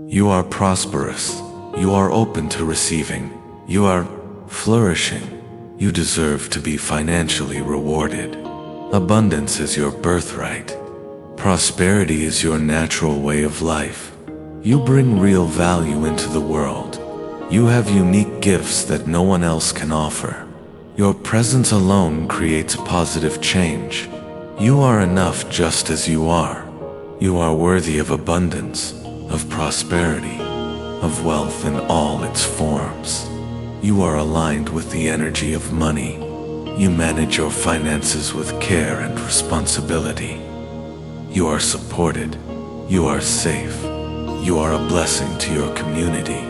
You are prosperous. You are open to receiving. You are flourishing. You deserve to be financially rewarded. Abundance is your birthright. Prosperity is your natural way of life. You bring real value into the world. You have unique gifts that no one else can offer. Your presence alone creates positive change. You are enough just as you are. You are worthy of abundance, of prosperity, of wealth in all its forms. You are aligned with the energy of money. You manage your finances with care and responsibility. You are supported. You are safe. You are a blessing to your community.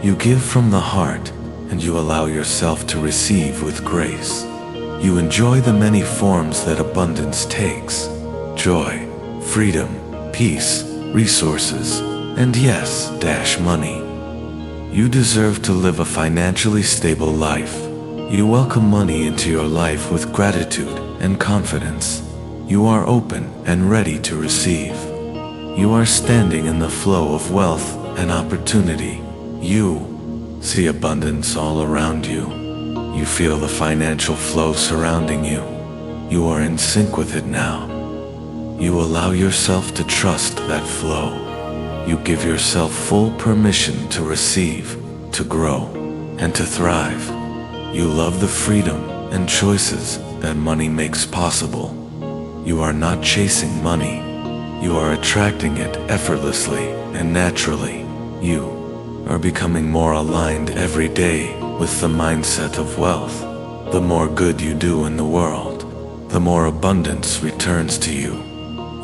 You give from the heart, and you allow yourself to receive with grace. You enjoy the many forms that abundance takes: joy, freedom, peace, resources, and yes, money. You deserve to live a financially stable life. You welcome money into your life with gratitude and confidence. You are open and ready to receive. You are standing in the flow of wealth and opportunity. You see abundance all around you. You feel the financial flow surrounding you. You are in sync with it now. You allow yourself to trust that flow. You give yourself full permission to receive, to grow, and to thrive. You love the freedom and choices that money makes possible. You are not chasing money. You are attracting it effortlessly and naturally. You are becoming more aligned every day with the mindset of wealth. The more good you do in the world, the more abundance returns to you.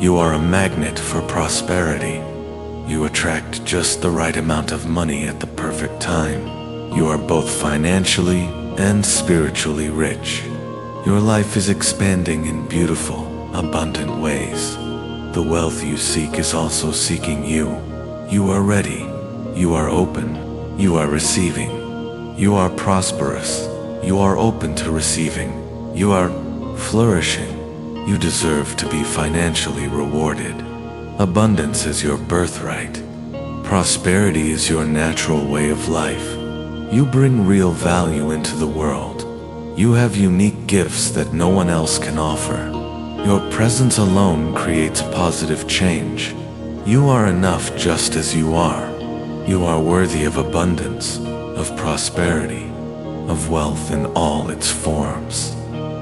You are a magnet for prosperity. You attract just the right amount of money at the perfect time. You are both financially and spiritually rich. Your life is expanding in beautiful, abundant ways. The wealth you seek is also seeking you. You are ready. You are open. You are receiving. You are prosperous. You are open to receiving. You are flourishing. You deserve to be financially rewarded. Abundance is your birthright. Prosperity is your natural way of life. You bring real value into the world. You have unique gifts that no one else can offer. Your presence alone creates positive change. You are enough just as you are. You are worthy of abundance, of prosperity, of wealth in all its forms.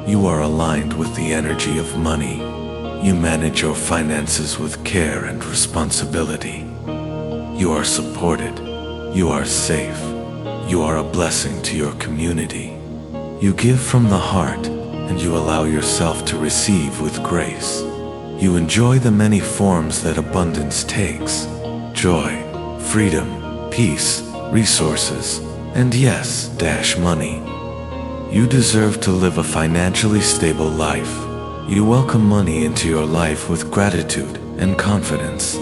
You are aligned with the energy of money. You manage your finances with care and responsibility. You are supported. You are safe. You are a blessing to your community. You give from the heart, and you allow yourself to receive with grace. You enjoy the many forms that abundance takes: joy, freedom, peace, resources, and yes, money. You deserve to live a financially stable life. You welcome money into your life with gratitude and confidence.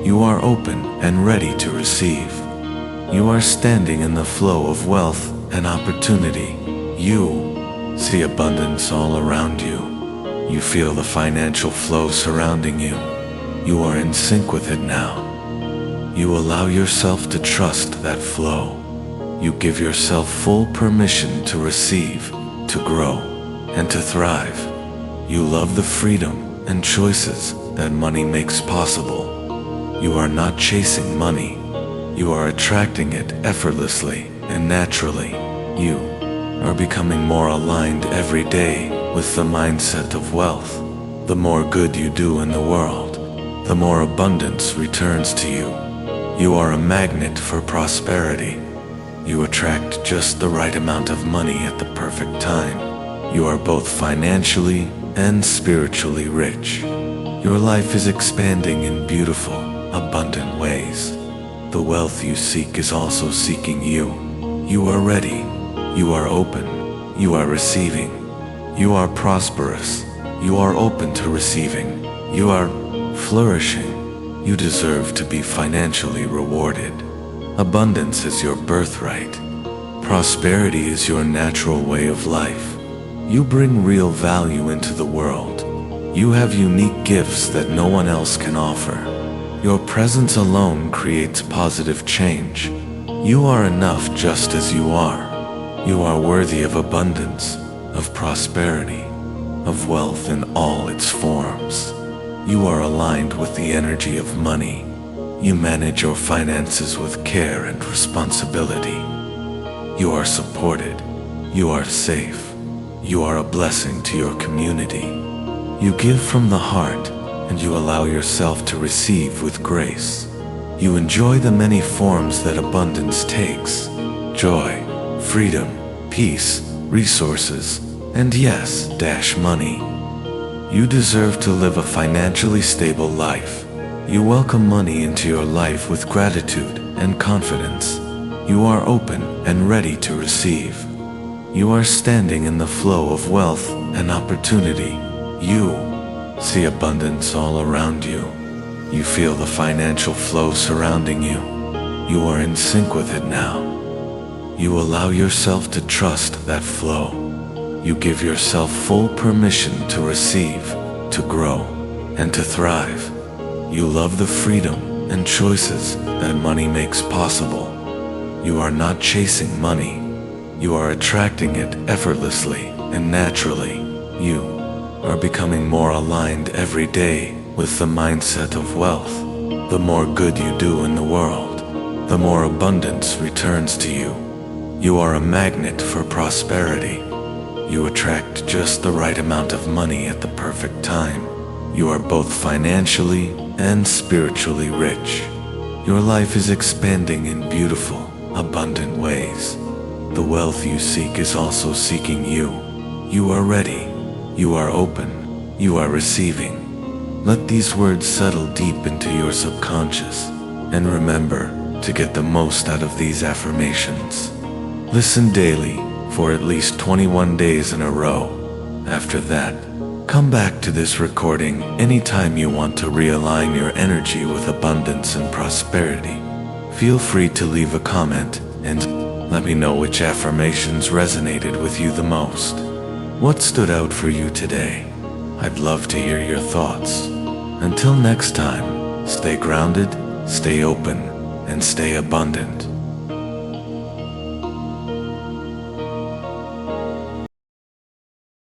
You are open and ready to receive. You are standing in the flow of wealth and opportunity. You see abundance all around you. You feel the financial flow surrounding you. You are in sync with it now. You allow yourself to trust that flow. You give yourself full permission to receive, to grow, and to thrive. You love the freedom and choices that money makes possible. You are not chasing money. You are attracting it effortlessly and naturally. You are becoming more aligned every day with the mindset of wealth. The more good you do in the world, the more abundance returns to you. You are a magnet for prosperity. You attract just the right amount of money at the perfect time. You are both financially and spiritually rich. Your life is expanding in beautiful, abundant ways. The wealth you seek is also seeking you. You are ready. You are open. You are receiving. You are prosperous. You are open to receiving. You are flourishing. You deserve to be financially rewarded. Abundance is your birthright. Prosperity is your natural way of life. You bring real value into the world. You have unique gifts that no one else can offer. Your presence alone creates positive change. You are enough just as you are. You are worthy of abundance, of prosperity, of wealth in all its forms. You are aligned with the energy of money. You manage your finances with care and responsibility. You are supported. You are safe. You are a blessing to your community. You give from the heart, and you allow yourself to receive with grace. You enjoy the many forms that abundance takes: joy, freedom, peace, resources, and yes, money. You deserve to live a financially stable life. You welcome money into your life with gratitude and confidence. You are open and ready to receive. You are standing in the flow of wealth and opportunity. You see abundance all around you. You feel the financial flow surrounding you. You are in sync with it now. You allow yourself to trust that flow. You give yourself full permission to receive, to grow, and to thrive. You love the freedom and choices that money makes possible. You are not chasing money. You are attracting it effortlessly and naturally. You are becoming more aligned every day with the mindset of wealth. The more good you do in the world, the more abundance returns to you. You are a magnet for prosperity. You attract just the right amount of money at the perfect time. You are both financially and spiritually rich. Your life is expanding in beautiful, abundant ways. The wealth you seek is also seeking you. You are ready. You are open. You are receiving. Let these words settle deep into your subconscious, and remember to get the most out of these affirmations. Listen daily for at least 21 days in a row. After that, come back to this recording anytime you want to realign your energy with abundance and prosperity. Feel free to leave a comment and let me know which affirmations resonated with you the most. What stood out for you today? I'd love to hear your thoughts. Until next time, stay grounded, stay open, and stay abundant.